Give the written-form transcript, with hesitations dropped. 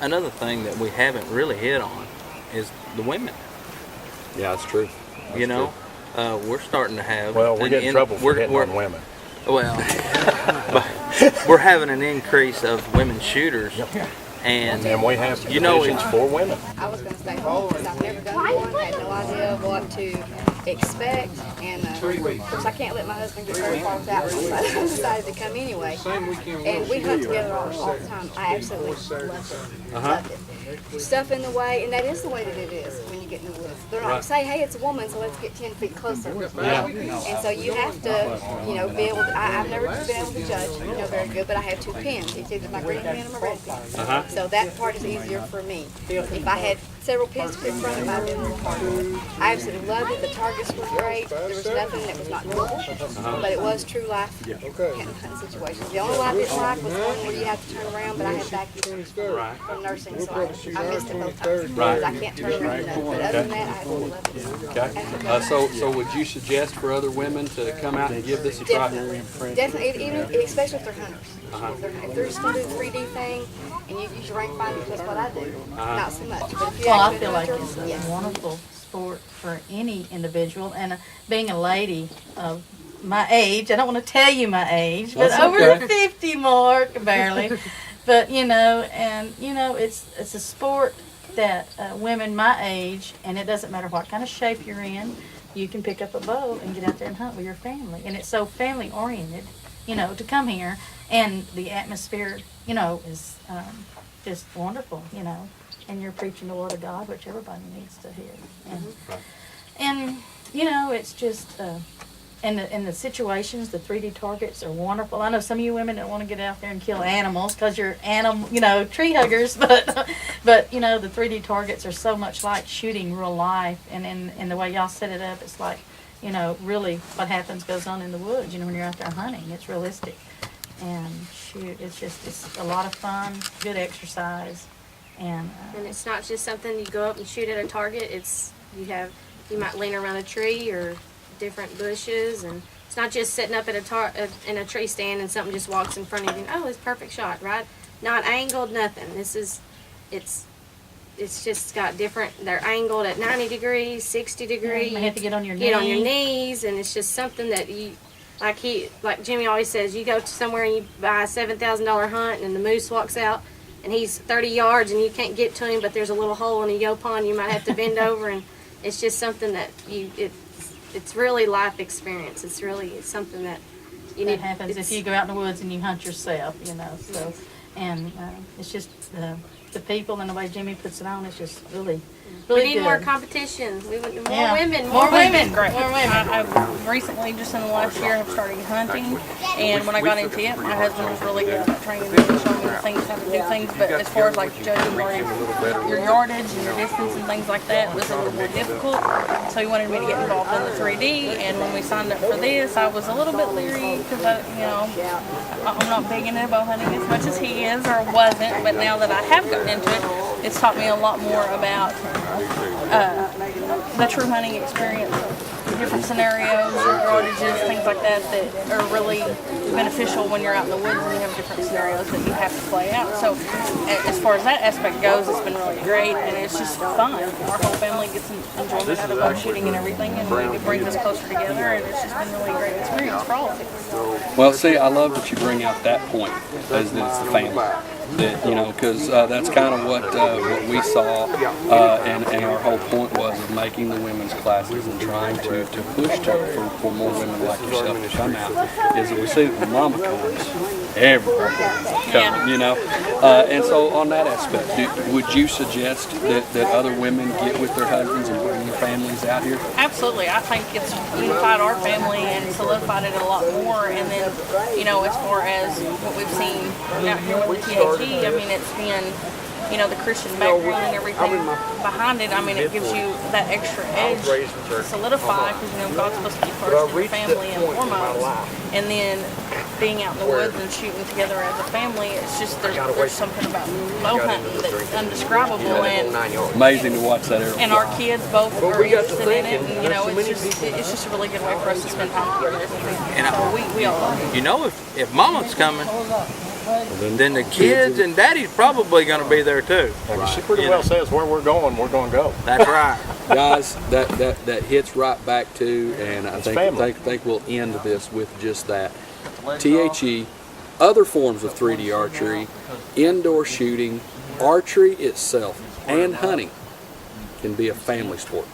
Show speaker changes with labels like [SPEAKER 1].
[SPEAKER 1] Another thing that we haven't really hit on is the women.
[SPEAKER 2] Yeah, that's true.
[SPEAKER 1] You know, we're starting to have.
[SPEAKER 3] Well, we get in trouble for hitting on women.
[SPEAKER 1] Well, but we're having an increase of women shooters. And
[SPEAKER 3] we have divisions for women.
[SPEAKER 4] I was going to stay home because I've never done one, had no idea what to expect, and of course I can't let my husband get very far without me, so I decided to come anyway. And we hunt together all the time. I absolutely love it. Stuff in the way, and that is the way that it is when you get in the woods. They're not say, hey, it's a woman, so let's get 10 feet closer. And so you have to, be able to, I've never been able to judge, very good, but I have 2 pins. It's either my green pin or my red pin. So that part is easier for me. If I had several pins to pick from, it might have been a little harder. I absolutely loved it. The targets were great. There was nothing that was not doable, but it was true life hunting situations. The only one I didn't like was one where you have to turn around, but I had back from nursing, so I missed it both times. Because I can't turn around enough. But other than that, I absolutely loved it.
[SPEAKER 2] Okay. So would you suggest for other women to come out and give this a try?
[SPEAKER 4] Definitely, even especially if they're hunters. If they're just going to do the 3D thing and you use your rangefinder, that's what I do. Not so much. But if you
[SPEAKER 5] Well, I feel like it's a wonderful sport for any individual, and being a lady of my age, I don't want to tell you my age, but
[SPEAKER 2] That's
[SPEAKER 5] over
[SPEAKER 2] okay.
[SPEAKER 5] the 50 mark, barely. But it's a sport that women my age, and it doesn't matter what kind of shape you're in, you can pick up a bow and get out there and hunt with your family, and it's so family oriented, to come here, and the atmosphere, is just wonderful, and you're preaching the word of God, which everybody needs to hear, and it's just. And the situations, the 3D targets are wonderful. I know some of you women don't want to get out there and kill animals because you're tree huggers, but the 3D targets are so much like shooting real life, and in the way y'all set it up, it's like, really what happens goes on in the woods, when you're out there hunting. It's realistic. And shoot, it's a lot of fun, good exercise. And
[SPEAKER 6] it's not just something you go up and shoot at a target. You might lean around a tree or different bushes, and it's not just sitting up at in a tree stand and something just walks in front of you and, oh, it's a perfect shot, right? Not angled, nothing. It's just got different, they're angled at 90 degrees, 60 degrees.
[SPEAKER 5] You have to get on your
[SPEAKER 6] knees, and it's just something that you, like Jimmy always says, you go to somewhere and you buy a $7,000 hunt and the moose walks out and he's 30 yards and you can't get to him, but there's a little hole in a yo pond, you might have to bend over, and it's just something that it's really life experience. It's something that you need.
[SPEAKER 5] That happens if you go out in the woods and you hunt yourself, So, and it's just the people and the way Jimmy puts it on. It's just really
[SPEAKER 6] we need
[SPEAKER 5] good.
[SPEAKER 6] more competition. We want more
[SPEAKER 5] Yeah.
[SPEAKER 6] women.
[SPEAKER 5] More women.
[SPEAKER 7] Great.
[SPEAKER 5] More women.
[SPEAKER 7] I've recently, just in the last year, have started hunting, and when I got into it, my husband was really good at training me and showing me the things, how to do things, but as far as like judging your yardage and your distance and things like that was a little more difficult, so he wanted me to get involved in the 3D, and when we signed up for this, I was a little bit leery because I'm not big into bow hunting as much as he is or wasn't, but now that I have gotten into it, it's taught me a lot more about the true hunting experience, different scenarios, yardages, things like that are really beneficial when you're out in the woods and you have different scenarios that you have to play out. So as far as that aspect goes, it's been really great, and it's just fun. Our whole family gets enjoyment out of bow shooting and everything, and it brings us closer together, and it's just been a really great experience for all of us.
[SPEAKER 2] Well, see, I love that you bring out that point, as that it's the family. That, because that's kind of what we saw, and our whole point was of making the women's classes and trying to push for more women like yourself to come out, is that we see that when mama comes, everybody comes, and so on that aspect, would you suggest that other women get with their husbands and bring their families out here?
[SPEAKER 7] Absolutely. I think it's unified our family and solidified it a lot more, and then, as far as what we've seen out here with the THE, I mean, it's been, the Christian background and everything behind it. I mean, it gives you that extra edge to solidify, because, God's supposed to be first in your family and foremost. And then being out in the woods and shooting together as a family, it's just, there's something about bow hunting that's undescribable, and
[SPEAKER 2] amazing to watch that.
[SPEAKER 7] And our kids both are interested in it, and, it's just a really good way for us to spend time together as a family.
[SPEAKER 1] And
[SPEAKER 7] so we all love it.
[SPEAKER 1] If Mama's coming, then the kids and daddy's probably going to be there too.
[SPEAKER 3] She pretty well says where we're going to go.
[SPEAKER 1] That's right.
[SPEAKER 2] Guys, that hits right back to, and I
[SPEAKER 3] family.
[SPEAKER 2] think we'll end this with just that. THE, other forms of 3D archery, indoor shooting, archery itself, and hunting can be a family sport.